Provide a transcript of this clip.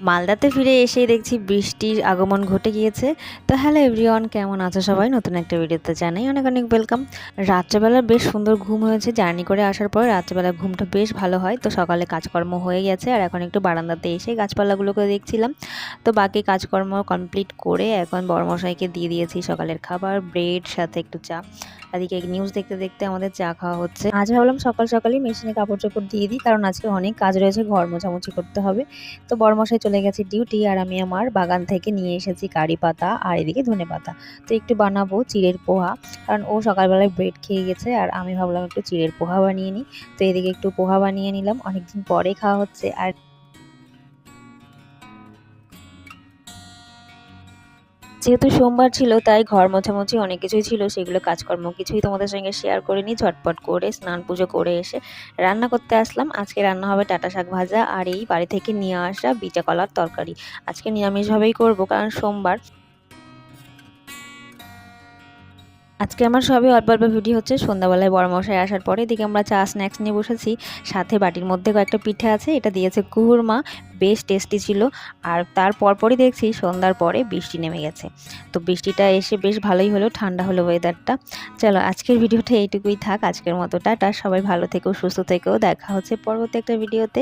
মালদাতে ফিরে এসেই দেখছি বৃষ্টির আগমন ঘটে গিয়েছে। তো হ্যালো এভরিওয়ান, কেমন আছো সবাই? নতুন একটা ভিডিওতে জানাই অনেক অনেক ওয়েলকাম। রাত্রেবেলা বেশ সুন্দর ঘুম হয়েছে, জার্নি করে আসার পর রাত্রেবেলা ঘুমটা বেশ ভালো হয়। তো সকালে কাজকর্ম হয়ে গেছে আর এখন একটু বারান্দাতে এসে গাছপালাগুলোকে দেখছিলাম। তো বাকি কাজকর্ম কমপ্লিট করে এখন বড়মশাইকে দিয়ে দিয়েছি সকালের খাবার, ব্রেড সাথে একটু চা। এদিকে নিউজ দেখতে দেখতে আমাদের চা খাওয়া হচ্ছে। আজ ভাবলাম সকাল সকালই মেশিনে কাপড় চোপড় দিয়ে দিই, কারণ আজকে অনেক কাজ রয়েছে, ঘর মোছামুছি করতে হবে। তো বড়মশাই চলে গেছে ডিউটি আর আমি আমার বাগান থেকে নিয়ে এসেছি কারি পাতা আর এদিকে ধনেপাতা। তো একটু বানাবো চিড়ের পোহা, কারণ ও সকালবেলায় ব্রেড খেয়ে গেছে আর আমি ভাবলাম একটু চিড়ের পোহা বানিয়ে নিই। তো এদিকে একটু পোহা বানিয়ে নিলাম, অনেকদিন পরে খাওয়া হচ্ছে। আর যেহেতু সোমবার ছিল তাই ঘর মোছামুছি অনেক কিছুই ছিল, সেগুলো কাজকর্ম কিছুই তোমাদের সঙ্গে শেয়ার করিনি। ঝটপট করে স্নান পুজো করে এসে রান্না করতে আসলাম। আজকে রান্না হবে ডাঁটা শাক ভাজা আর এই বাড়ি থেকে নিয়ে আসা বিটা কলার তরকারি। আজকে নিরামিষভাবেই করবো, কারণ সোমবার। আজকে আমার সবই অল্প অল্প ভিডিও হচ্ছে। সন্ধ্যাবেলায় বড়মশাই আসার পরে এদিকে আমরা চা স্ন্যাক্স নিয়ে বসেছি। সাথে বাটির মধ্যে কয়েকটা পিঠে আছে, এটা দিয়েছে কুহুর মা, বেশ টেস্টি ছিল। আর তার পরপরই দেখছি সন্ধ্যার পরে বৃষ্টি নেমে গেছে। তো বৃষ্টিটা এসে বেশ ভালোই হলো, ঠান্ডা হলো ওয়েদারটা। চলো আজকের ভিডিওটা এইটুকুই থাক। আজকের মতো টাটা, সবাই ভালো থেকো, সুস্থ থেকো, দেখা হচ্ছে পরবর্তী একটা ভিডিওতে।